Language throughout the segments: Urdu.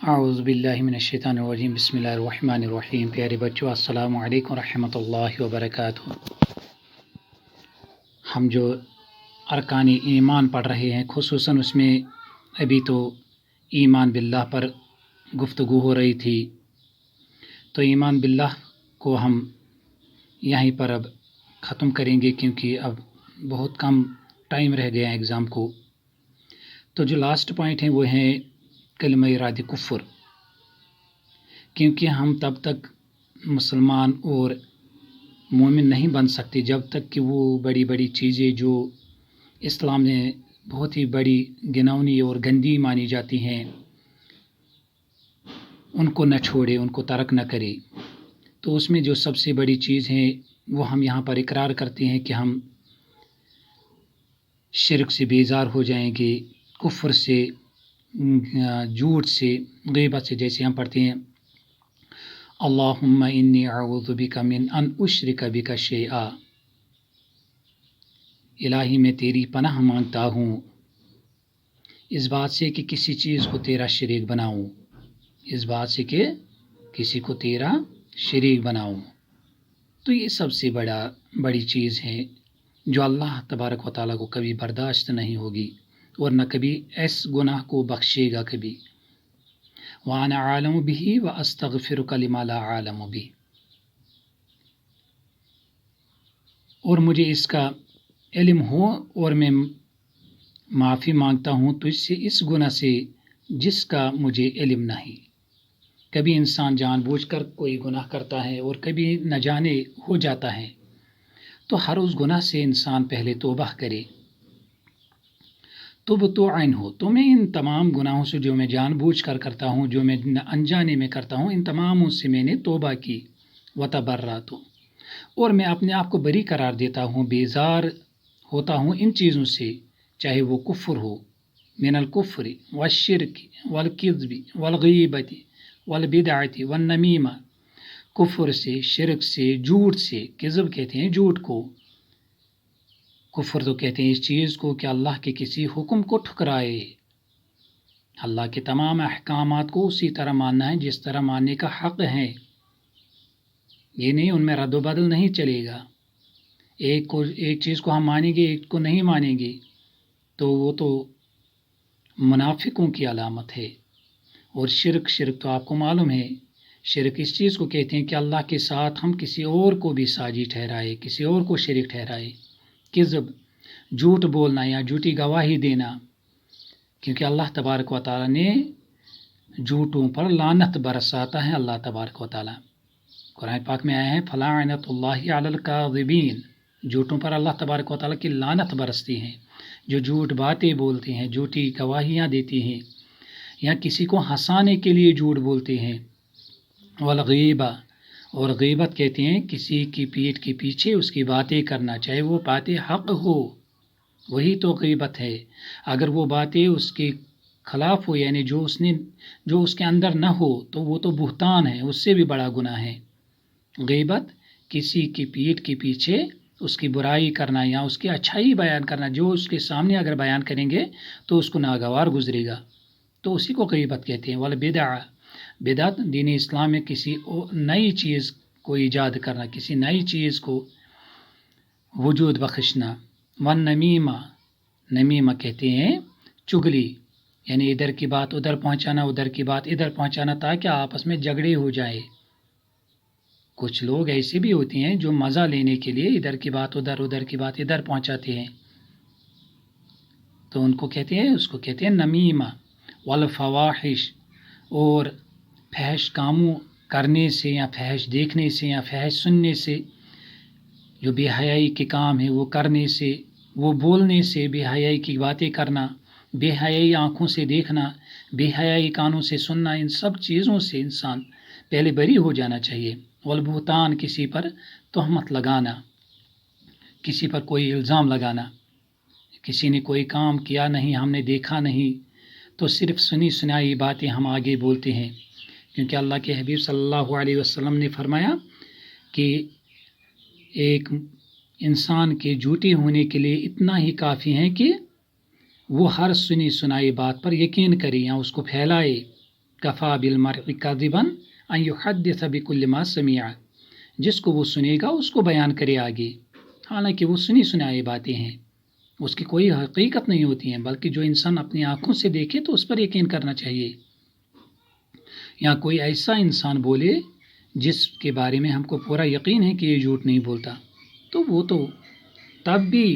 اعوذ باللہ من الشیطان الرجیم بسم اللہ الرحمن الرحیم۔ پیارے بچوں، السلام علیکم ورحمۃ اللہ وبرکاتہ۔ ہم جو ارکان ایمان پڑھ رہے ہیں، خصوصاً اس میں ابھی تو ایمان باللہ پر گفتگو ہو رہی تھی، تو ایمان باللہ کو ہم یہیں پر اب ختم کریں گے، کیونکہ اب بہت کم ٹائم رہ گیا ایگزام کو۔ تو جو لاسٹ پوائنٹ ہیں وہ ہیں کلمہ اراد کفر، کیونکہ ہم تب تک مسلمان اور مومن نہیں بن سکتے جب تک کہ وہ بڑی بڑی چیزیں جو اسلام نے بہت ہی بڑی گناونی اور گندی مانی جاتی ہیں ان کو نہ چھوڑے، ان کو ترک نہ کرے۔ تو اس میں جو سب سے بڑی چیز ہے وہ ہم یہاں پر اقرار کرتے ہیں کہ ہم شرک سے بیزار ہو جائیں گے، کفر سے، جھوٹ سے، غیبت سے، جیسے ہم پڑھتے ہیں اللہم انی اعوذ بک من ان اشرک بک شیئا، الہی میں تیری پناہ مانگتا ہوں اس بات سے کہ کسی چیز کو تیرا شریک بناؤں، اس بات سے کہ کسی کو تیرا شریک بناؤں۔ تو یہ سب سے بڑی چیز ہے جو اللہ تبارک و تعالیٰ کو کبھی برداشت نہیں ہوگی اور نہ کبھی اس گناہ کو بخشے گا کبھی۔ وَأَنَا عَالَمُ بِهِ وَأَسْتَغْفِرُكَ لِمَا لَا أَعْلَمُ بِهِ، اور مجھے اس کا علم ہو اور میں معافی مانگتا ہوں تجھ سے اس گناہ سے جس کا مجھے علم نہیں۔ کبھی انسان جان بوجھ کر کوئی گناہ کرتا ہے اور کبھی نہ جانے ہو جاتا ہے، تو ہر اس گناہ سے انسان پہلے توبہ کرے، تو عین ہو۔ تو میں ان تمام گناہوں سے جو میں جان بوجھ کر کرتا ہوں، جو میں انجانے میں کرتا ہوں، ان تماموں سے میں نے توبہ کی، وتبرأت، اور میں اپنے آپ کو بری قرار دیتا ہوں، بیزار ہوتا ہوں ان چیزوں سے، چاہے وہ کفر ہو، من الکفر والشرک والکذب والغیبت والبدعت والنمیمہ، کفر سے، شرک سے، جھوٹ سے، کذب کہتے ہیں جھوٹ کو، کفر تو کہتے ہیں اس چیز کو کہ اللہ کے کسی حکم کو ٹھکرائے، اللہ کے تمام احکامات کو اسی طرح ماننا ہے جس طرح ماننے کا حق ہے، یہ نہیں ان میں رد و بدل نہیں چلے گا، ایک چیز کو ہم مانیں گے ایک کو نہیں مانیں گے، تو وہ تو منافقوں کی علامت ہے۔ اور شرک تو آپ کو معلوم ہے، شرک اس چیز کو کہتے ہیں کہ اللہ کے ساتھ ہم کسی اور کو بھی ساجی ٹھہرائے، کسی اور کو شریک ٹھہرائے۔ کذب، جھوٹ بولنا یا جھوٹی گواہی دینا، کیونکہ اللہ تبارک و تعالیٰ نے جھوٹوں پر لعنت برساتا ہے۔ اللہ تبارک و تعالیٰ قرآن پاک میں آیا ہے فَلَعْنَةُ اللَّهِ عَلَى الْكَاذِبِينَ، جھوٹوں پر اللہ تبارک و تعالیٰ کی لعنت برستی ہے، جو جھوٹ باتیں بولتے ہیں، جھوٹی گواہیاں دیتی ہیں، یا کسی کو ہنسانے کے لیے جھوٹ بولتے ہیں۔ والغیبہ، اور غیبت کہتے ہیں کسی کی پیٹھ کے پیچھے اس کی باتیں کرنا، چاہے وہ باتیں حق ہو، وہی تو غیبت ہے۔ اگر وہ باتیں اس کے خلاف ہو، یعنی جو اس کے اندر نہ ہو، تو وہ تو بہتان ہے، اس سے بھی بڑا گناہ ہے۔ غیبت کسی کی پیٹھ کے پیچھے اس کی برائی کرنا یا اس کی اچھائی بیان کرنا، جو اس کے سامنے اگر بیان کریں گے تو اس کو ناگوار گزرے گا، تو اسی کو غیبت کہتے ہیں۔ والبدع، بدعت دین اسلام میں کسی نئی چیز کو ایجاد کرنا، کسی نئی چیز کو وجود بخشنا۔ والنمیمہ، نمیمہ کہتے ہیں چگلی، یعنی ادھر کی بات ادھر پہنچانا، ادھر کی بات ادھر پہنچانا، تاکہ آپس میں جھگڑے ہو جائے۔ کچھ لوگ ایسے بھی ہوتے ہیں جو مزہ لینے کے لیے ادھر کی بات ادھر، ادھر کی بات ادھر پہنچاتے ہیں، تو اس کو کہتے ہیں نمیمہ۔ والفواحش، اور فحش کاموں کرنے سے یا فحش دیکھنے سے یا فحش سننے سے، جو بے حیائی کے کام ہیں وہ کرنے سے، وہ بولنے سے، بے حیائی کی باتیں کرنا، بے حیائی آنکھوں سے دیکھنا، بے حیائی کانوں سے سننا، ان سب چیزوں سے انسان پہلے بری ہو جانا چاہیے۔ والبہتان، کسی پر تہمت لگانا، کسی پر کوئی الزام لگانا، کسی نے کوئی کام کیا نہیں، ہم نے دیکھا نہیں، تو صرف سنی سنائی باتیں ہم آگے بولتے ہیں، کیونکہ اللہ کے حبیب صلی اللہ علیہ وسلم نے فرمایا کہ ایک انسان کے جھوٹے ہونے کے لیے اتنا ہی کافی ہے کہ وہ ہر سنی سنائی بات پر یقین کرے یا اس کو پھیلائے، کفا بالمرء کذبا ان یحدث بکل ما سمع، جس کو وہ سنے گا اس کو بیان کرے آگے، حالانکہ وہ سنی سنائی باتیں ہیں، اس کی کوئی حقیقت نہیں ہوتی ہیں، بلکہ جو انسان اپنی آنکھوں سے دیکھے تو اس پر یقین کرنا چاہیے۔ یا کوئی ایسا انسان بولے جس کے بارے میں ہم کو پورا یقین ہے کہ یہ جھوٹ نہیں بولتا، تو وہ تو تب بھی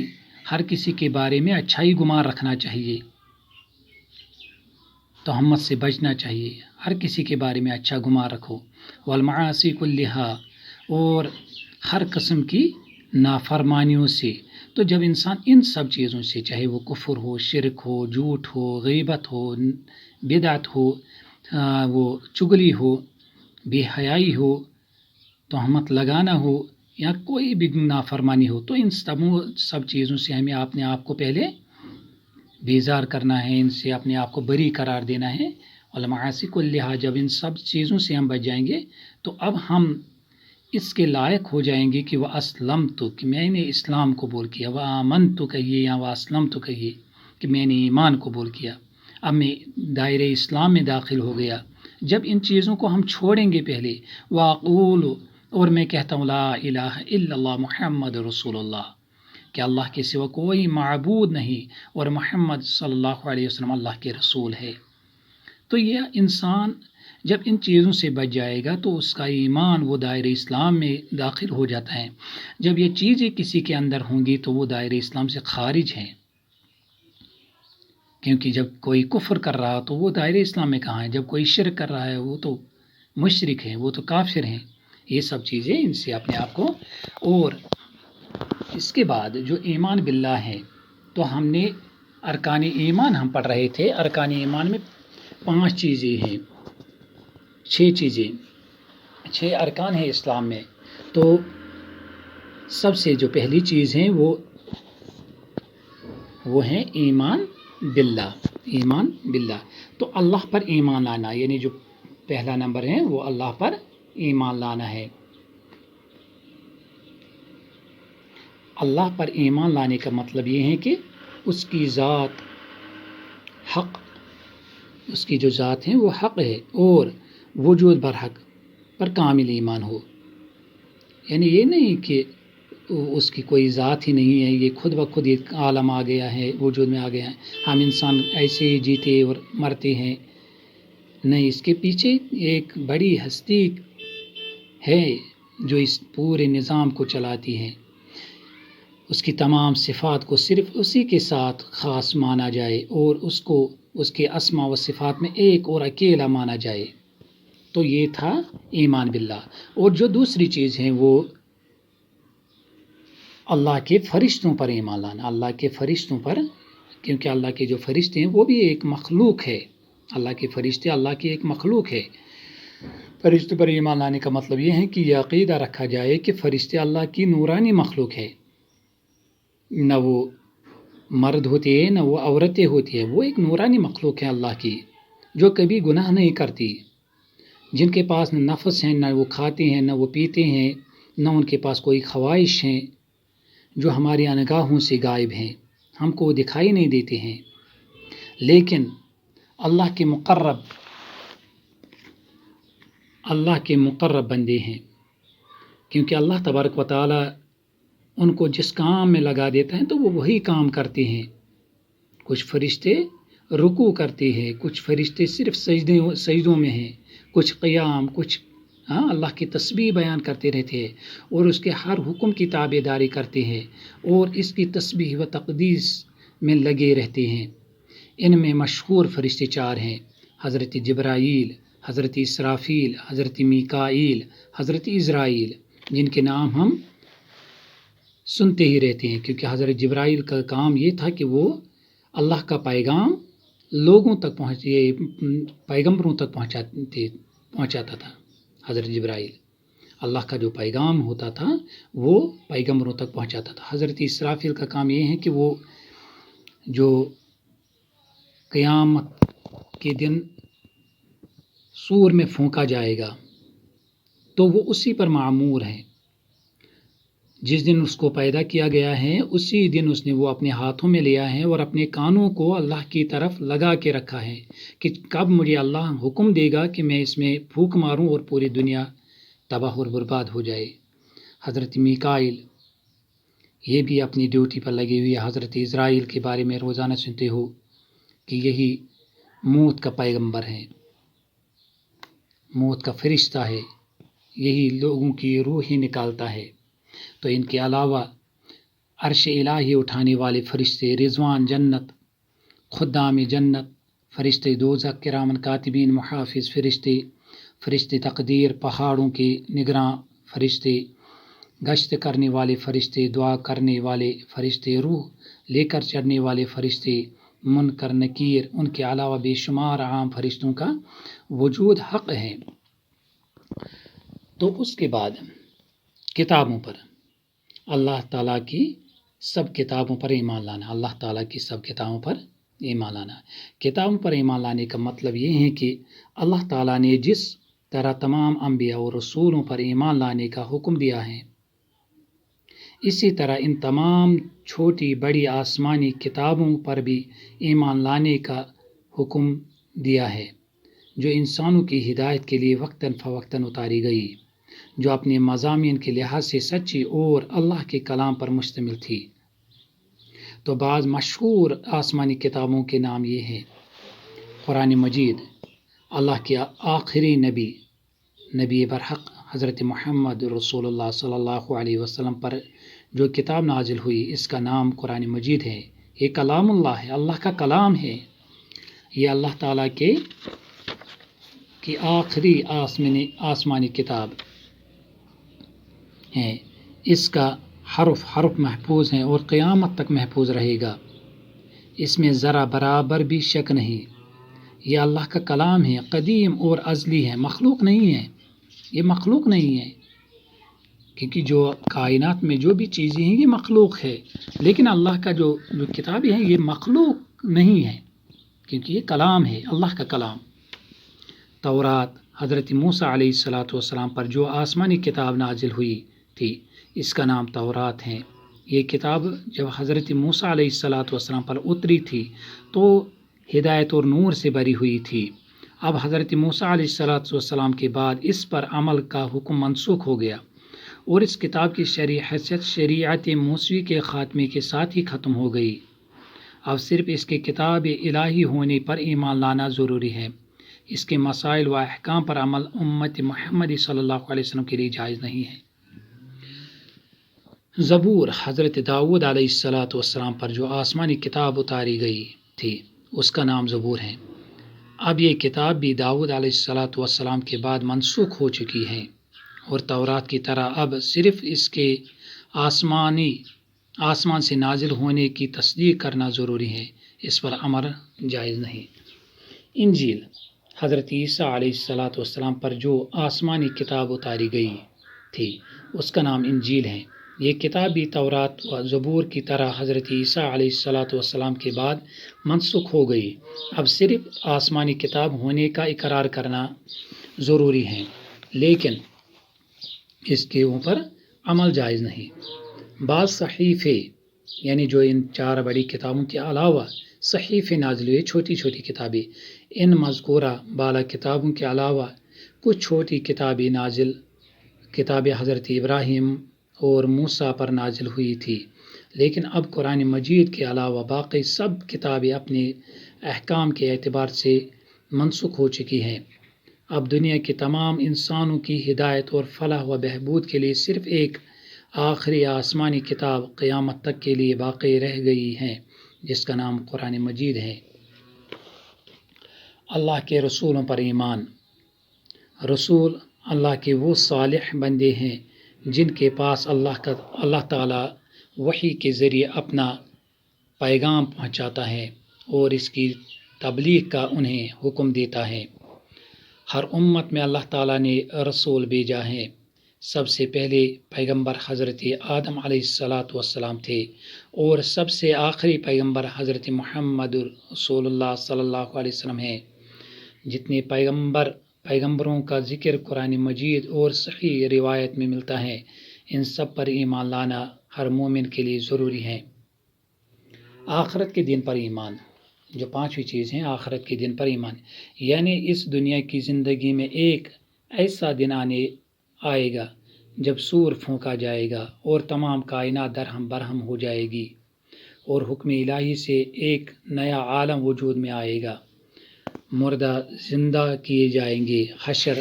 ہر کسی کے بارے میں اچھا ہی گمان رکھنا چاہیے، تہمت سے بچنا چاہیے، ہر کسی کے بارے میں اچھا گمان رکھو۔ والمعاصی کلھا، اور ہر قسم کی نافرمانیوں سے۔ تو جب انسان ان سب چیزوں سے، چاہے وہ کفر ہو، شرک ہو، جھوٹ ہو، غیبت ہو، بدعت ہو، وہ چغلی ہو، بے حیائی ہو، تہمت لگانا ہو، یا کوئی بھی نافرمانی ہو، تو ان سب چیزوں سے ہمیں اپنے آپ کو پہلے بیزار کرنا ہے، ان سے اپنے آپ کو بری قرار دینا ہے۔ والمعاصی کلھا، جب ان سب چیزوں سے ہم بچ جائیں گے تو اب ہم اس کے لائق ہو جائیں گے کہ وہ اسلمت، کہ میں نے اسلام قبول کیا، وہ آمنت کہیے یا وہ اسلمت کہیے کہ میں نے ایمان قبول کیا، اب میں دائرۂ اسلام میں داخل ہو گیا۔ جب ان چیزوں کو ہم چھوڑیں گے پہلے، واقول، اور میں کہتا ہوں لا الہ الا اللہ محمد رسول اللہ، کہ اللہ کے سوا کوئی معبود نہیں اور محمد صلی اللہ علیہ وسلم اللہ کے رسول ہے، تو یہ انسان جب ان چیزوں سے بچ جائے گا تو اس کا ایمان وہ دائرۂ اسلام میں داخل ہو جاتا ہے۔ جب یہ چیزیں کسی کے اندر ہوں گی تو وہ دائرۂ اسلام سے خارج ہیں، کیونکہ جب کوئی کفر کر رہا تو وہ دائرۂ اسلام میں کہاں ہے، جب کوئی شرک کر رہا ہے وہ تو مشرک ہے، وہ تو کافر ہیں۔ یہ سب چیزیں ان سے اپنے آپ کو، اور اس کے بعد جو ایمان باللہ ہے، تو ہم نے ارکان ایمان ہم پڑھ رہے تھے، ارکان ایمان میں 5 چیزیں ہیں، 6 چیزیں، 6 ارکان ہیں اسلام میں۔ تو سب سے جو پہلی چیز ہیں وہ ہیں ایمان باللہ، ایمان باللہ، تو اللہ پر ایمان لانا، یعنی جو پہلا نمبر ہے وہ اللہ پر ایمان لانا ہے۔ اللہ پر ایمان لانے کا مطلب یہ ہے کہ اس کی ذات حق، اس کی جو ذات ہے وہ حق ہے، اور وجود برحق پر کامل ایمان ہو، یعنی یہ نہیں کہ اس کی کوئی ذات ہی نہیں ہے، یہ خود بخود ایک عالم آ گیا ہے، وجود میں آ گیا ہے، ہم انسان ایسے ہی جیتے اور مرتے ہیں، نہیں، اس کے پیچھے ایک بڑی ہستی ہے جو اس پورے نظام کو چلاتی ہے، اس کی تمام صفات کو صرف اسی کے ساتھ خاص مانا جائے اور اس کو اس کے اسماء و صفات میں ایک اور اکیلا مانا جائے، تو یہ تھا ایمان باللہ۔ اور جو دوسری چیز ہے وہ اللہ کے فرشتوں پر ایمان لانا، اللہ کے فرشتوں پر، کیونکہ اللہ کے جو فرشتے ہیں وہ بھی ایک مخلوق ہے، اللہ کے فرشتے اللہ کی ایک مخلوق ہے۔ فرشتوں پر ایمان لانے کا مطلب یہ ہے کہ یہ عقیدہ رکھا جائے کہ فرشتے اللہ کی نورانی مخلوق ہے، نہ وہ مرد ہوتے ہیں نہ وہ عورتیں ہوتی ہیں، وہ ایک نورانی مخلوق ہے اللہ کی، جو کبھی گناہ نہیں کرتی، جن کے پاس نہ نفس ہیں، نہ وہ کھاتے ہیں، نہ وہ پیتے ہیں، نہ ان کے پاس کوئی خواہش ہیں، جو ہماری نگاہوں سے غائب ہیں، ہم کو دکھائی نہیں دیتے ہیں، لیکن اللہ کے مقرب بندے ہیں، کیونکہ اللہ تبارک و تعالی ان کو جس کام میں لگا دیتا ہے تو وہ وہی کام کرتے ہیں۔ کچھ فرشتے رکوع کرتے ہیں، کچھ فرشتے صرف سجدوں میں ہیں، کچھ قیام، کچھ اللہ کی تسبیح بیان کرتے رہتے ہیں اور اس کے ہر حکم کی تابع داری کرتے ہیں اور اس کی تسبیح و تقدیس میں لگے رہتے ہیں۔ ان میں مشہور فرشتے 4 ہیں، حضرت جبرائیل، حضرت اسرافیل، حضرت میکائیل، حضرت عزرائیل، جن کے نام ہم سنتے ہی رہتے ہیں، کیونکہ حضرت جبرائیل کا کام یہ تھا کہ وہ اللہ کا پیغام لوگوں تک پیغمبروں تک پہنچاتا تھا۔ حضرت جبرائیل اللہ کا جو پیغام ہوتا تھا وہ پیغمبروں تک پہنچاتا تھا۔ حضرت اسرافیل کا کام یہ ہے کہ وہ جو قیامت کے دن سور میں پھونکا جائے گا تو وہ اسی پر معمور ہیں، جس دن اس کو پیدا کیا گیا ہے اسی دن اس نے وہ اپنے ہاتھوں میں لیا ہے اور اپنے کانوں کو اللہ کی طرف لگا کے رکھا ہے کہ کب مجھے اللہ حکم دے گا کہ میں اس میں پھونک ماروں اور پوری دنیا تباہ اور برباد ہو جائے۔ حضرت میکائیل یہ بھی اپنی ڈیوٹی پر لگے ہوئے۔ حضرت اسرائیل کے بارے میں روزانہ سنتے ہو کہ یہی موت کا پیغمبر ہے، موت کا فرشتہ ہے، یہی لوگوں کی روح ہی نکالتا ہے۔ تو ان کے علاوہ عرش الہی اٹھانے والے فرشتے، رضوان جنت، خدام جنت، فرشتے دوزخ، کرامن کاتبین محافظ فرشتے، فرشتے تقدیر، پہاڑوں کے نگراں فرشتے، گشت کرنے والے فرشتے، دعا کرنے والے فرشتے، روح لے کر چڑھنے والے فرشتے، منکر نکیر، ان کے علاوہ بے شمار عام فرشتوں کا وجود حق ہے۔ تو اس کے بعد کتابوں پر اللہ تعالیٰ کی سب کتابوں پر ایمان لانا، اللہ تعالیٰ کی سب کتابوں پر ایمان لانا۔ کتابوں پر ایمان لانے کا مطلب یہ ہے کہ اللہ تعالیٰ نے جس طرح تمام انبیاء اور رسولوں پر ایمان لانے کا حکم دیا ہے، اسی طرح ان تمام چھوٹی بڑی آسمانی کتابوں پر بھی ایمان لانے کا حکم دیا ہے، جو انسانوں کی ہدایت کے لیے وقتاً فوقتاً اتاری گئی، جو اپنے مضامین کے لحاظ سے سچی اور اللہ کے کلام پر مشتمل تھی۔ تو بعض مشہور آسمانی کتابوں کے نام یہ ہیں: قرآن مجید، اللہ کے آخری نبی برحق حضرت محمد رسول اللہ صلی اللہ علیہ وسلم پر جو کتاب نازل ہوئی، اس کا نام قرآن مجید ہے۔ یہ کلام اللہ ہے، اللہ کا کلام ہے۔ یہ اللہ تعالیٰ کی آخری آسمانی کتاب ہے۔ اس کا حرف محفوظ ہیں اور قیامت تک محفوظ رہے گا، اس میں ذرا برابر بھی شک نہیں۔ یہ اللہ کا کلام ہے، قدیم اور ازلی ہے، مخلوق نہیں ہے، یہ مخلوق نہیں ہے، کیونکہ جو کائنات میں جو بھی چیزیں ہیں یہ مخلوق ہے، لیکن اللہ کا جو کتابیں ہیں یہ مخلوق نہیں ہے، کیونکہ یہ کلام ہے، اللہ کا کلام۔ تورات، حضرت موسیٰ علیہ السلام پر جو آسمانی کتاب نازل ہوئی تھی، اس کا نام تورات ہے۔ یہ کتاب جب حضرت موسیٰ علیہ السلام پر اتری تھی تو ہدایت اور نور سے بری ہوئی تھی۔ اب حضرت موسیٰ علیہ السلام کے بعد اس پر عمل کا حکم منسوخ ہو گیا اور اس کتاب کی حیثیت شریعت موسوی کے خاتمے کے ساتھ ہی ختم ہو گئی۔ اب صرف اس کے کتاب الہی ہونے پر ایمان لانا ضروری ہے، اس کے مسائل و احکام پر عمل امت محمدی صلی اللہ علیہ وسلم کے لیے جائز نہیں ہے۔ زبور، حضرت داؤد علیہ السلام پر جو آسمانی کتاب اتاری گئی تھی، اس کا نام زبور ہے۔ اب یہ کتاب بھی داؤد علیہ السلام کے بعد منسوخ ہو چکی ہے، اور تورات کی طرح اب صرف اس کے آسمان سے نازل ہونے کی تصدیق کرنا ضروری ہے، اس پر عمل جائز نہیں۔ انجیل، حضرت عیسیٰ علیہ السلام پر جو آسمانی کتاب اتاری گئی تھی، اس کا نام انجیل ہے۔ یہ کتاب بھی تورات و زبور کی طرح حضرت عیسیٰ علیہ السلام کے بعد منسوخ ہو گئی، اب صرف آسمانی کتاب ہونے کا اقرار کرنا ضروری ہے، لیکن اس کے اوپر عمل جائز نہیں۔ بعض صحیفے، یعنی جو ان 4 بڑی کتابوں کے علاوہ صحیفے نازل ہوئے، چھوٹی چھوٹی کتابیں، ان مذکورہ بالا کتابوں کے علاوہ کچھ چھوٹی کتابیں حضرت ابراہیم اور موسیٰ پر نازل ہوئی تھی، لیکن اب قرآن مجید کے علاوہ باقی سب کتابیں اپنے احکام کے اعتبار سے منسوخ ہو چکی ہیں۔ اب دنیا کے تمام انسانوں کی ہدایت اور فلاح و بہبود کے لیے صرف ایک آخری آسمانی کتاب قیامت تک کے لیے باقی رہ گئی ہے، جس کا نام قرآن مجید ہے۔ اللہ کے رسولوں پر ایمان۔ رسول اللہ کے وہ صالح بندے ہیں جن کے پاس اللہ تعالیٰ وحی کے ذریعے اپنا پیغام پہنچاتا ہے اور اس کی تبلیغ کا انہیں حکم دیتا ہے۔ ہر امت میں اللہ تعالیٰ نے رسول بھیجا ہے۔ سب سے پہلے پیغمبر حضرت آدم علیہ السلام تھے، اور سب سے آخری پیغمبر حضرت محمد رسول اللہ صلی اللہ علیہ وسلم ہیں۔ جتنے پیغمبروں کا ذکر قرآن مجید اور صحیح روایت میں ملتا ہے، ان سب پر ایمان لانا ہر مومن کے لیے ضروری ہے۔ آخرت کے دن پر ایمان، جو پانچویں چیز ہے آخرت کے دن پر ایمان، یعنی اس دنیا کی زندگی میں ایک ایسا دن آئے گا جب سور پھونکا جائے گا اور تمام کائنات درہم برہم ہو جائے گی اور حکم الہی سے ایک نیا عالم وجود میں آئے گا، مردہ زندہ کیے جائیں گے، حشر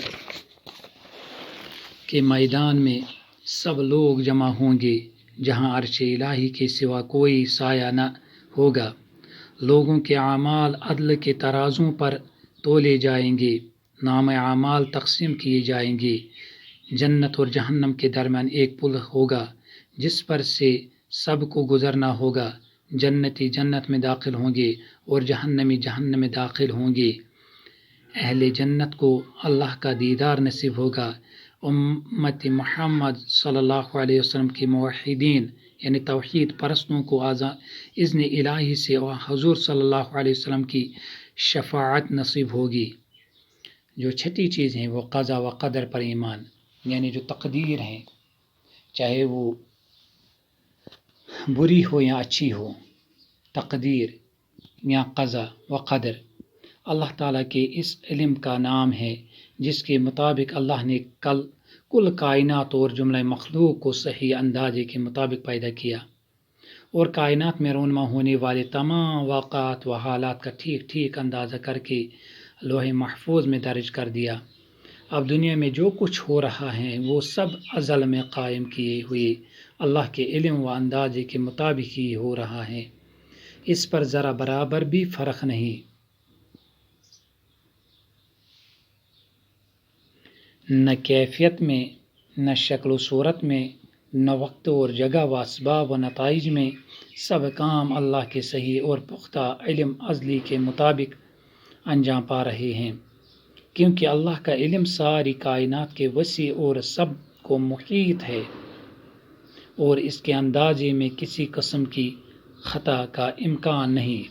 کے میدان میں سب لوگ جمع ہوں گے جہاں عرش الہی کے سوا کوئی سایہ نہ ہوگا، لوگوں کے اعمال عدل کے ترازوں پر تولے جائیں گے، نام اعمال تقسیم کیے جائیں گے، جنت اور جہنم کے درمیان ایک پل ہوگا جس پر سے سب کو گزرنا ہوگا، جنتی جنت میں داخل ہوں گے اور جہنمی جہنم میں داخل ہوں گے، اہل جنت کو اللہ کا دیدار نصیب ہوگا، امت محمد صلی اللہ علیہ وسلم کے موحدین یعنی توحید پرستوں کو اذن الہی سے حضور صلی اللہ علیہ وسلم کی شفاعت نصیب ہوگی۔ جو چھٹی چیز ہیں وہ قضا و قدر پر ایمان، یعنی جو تقدیر ہیں چاہے وہ بری ہو یا اچھی ہو، تقدیر یا قضا و قدر اللہ تعالیٰ کے اس علم کا نام ہے جس کے مطابق اللہ نے کل کائنات اور جملہ مخلوق کو صحیح اندازے کے مطابق پیدا کیا اور کائنات میں رونما ہونے والے تمام واقعات و حالات کا ٹھیک ٹھیک اندازہ کر کے لوح محفوظ میں درج کر دیا۔ اب دنیا میں جو کچھ ہو رہا ہے وہ سب ازل میں قائم کیے ہوئے اللہ کے علم و اندازے کے مطابق ہی ہو رہا ہے، اس پر ذرا برابر بھی فرق نہیں۔ نہ کیفیت میں، نہ شکل و صورت میں، نہ وقت اور جگہ و اسباب و نتائج میں، سب کام اللہ کے صحیح اور پختہ علم ازلی کے مطابق انجام پا رہے ہیں، کیونکہ اللہ کا علم ساری کائنات کے وسیع اور سب کو محیط ہے اور اس کے اندازے میں کسی قسم کی خطا کا امکان نہیں۔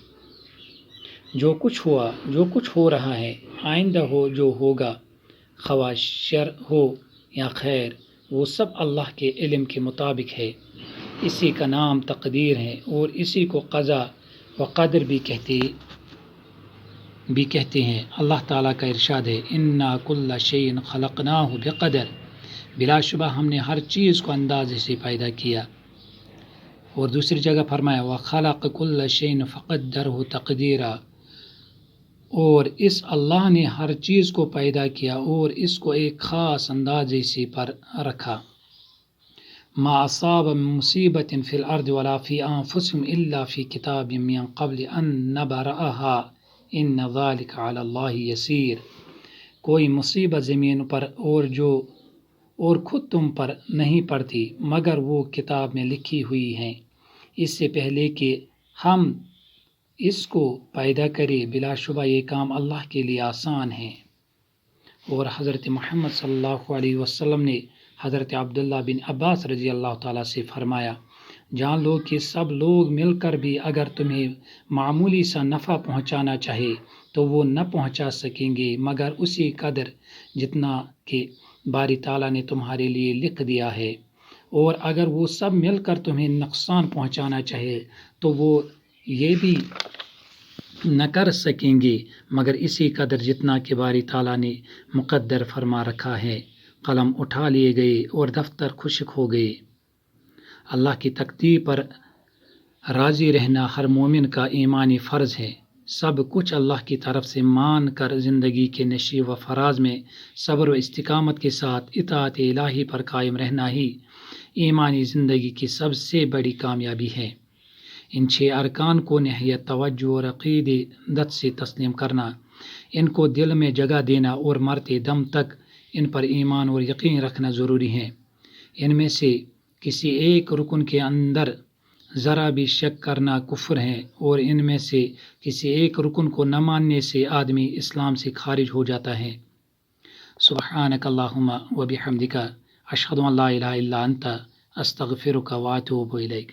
جو کچھ ہوا، جو کچھ ہو رہا ہے، آئندہ ہو جو ہوگا، خواہ شر ہو یا خیر، وہ سب اللہ کے علم کے مطابق ہے، اسی کا نام تقدیر ہے اور اسی کو قضا و قدر بھی کہتے ہیں۔ اللہ تعالیٰ کا ارشاد ہے اِنَّا كُلَّ شَيْءٍ خَلَقْنَاهُ بِقَدَرٍ، بلا شبہ ہم نے ہر چیز کو اندازے سے پیدا کیا، اور دوسری جگہ فرمایا وَخَلَقَ كُلَّ شَيْءٍ فَقَدَّرَهُ تَقْدِيرًا، اور اس اللہ نے ہر چیز کو پیدا کیا اور اس کو ایک خاص اندازے سے پر رکھا۔ ما اصاب من مصیبت فی الارض ولا فی انفسکم الا فی کتاب من قبل ان نبرأها ان ذلک علی اللہ یسیر، کوئی مصیبت زمین پر اور خود تم پر نہیں پڑتی مگر وہ کتاب میں لکھی ہوئی ہیں اس سے پہلے کہ ہم اس کو پیدا کرے، بلا شبہ یہ کام اللہ کے لیے آسان ہے۔ اور حضرت محمد صلی اللہ علیہ وسلم نے حضرت عبداللہ بن عباس رضی اللہ تعالیٰ سے فرمایا، جان لو کہ سب لوگ مل کر بھی اگر تمہیں معمولی سا نفع پہنچانا چاہے تو وہ نہ پہنچا سکیں گے مگر اسی قدر جتنا کہ باری تعالیٰ نے تمہارے لیے لکھ دیا ہے، اور اگر وہ سب مل کر تمہیں نقصان پہنچانا چاہے تو وہ یہ بھی نہ کر سکیں گے مگر اسی قدر جتنا کہ باری تعالیٰ نے مقدر فرما رکھا ہے۔ قلم اٹھا لیے گئے اور دفتر خشک ہو گئے۔ اللہ کی تقدیر پر راضی رہنا ہر مومن کا ایمانی فرض ہے۔ سب کچھ اللہ کی طرف سے مان کر زندگی کے نشیب و فراز میں صبر و استقامت کے ساتھ اطاعت الہی پر قائم رہنا ہی ایمانی زندگی کی سب سے بڑی کامیابی ہے۔ ان 6 ارکان کو نہایت توجہ اور عقیدت سے تسلیم کرنا، ان کو دل میں جگہ دینا اور مرتے دم تک ان پر ایمان اور یقین رکھنا ضروری ہے۔ ان میں سے کسی ایک رکن کے اندر ذرا بھی شک کرنا کفر ہے اور ان میں سے کسی ایک رکن کو نہ ماننے سے آدمی اسلام سے خارج ہو جاتا ہے۔ سبحانک اللہم و بحمدک اشہد ان لا الہ الا انت استغفرک و اتوب الیک۔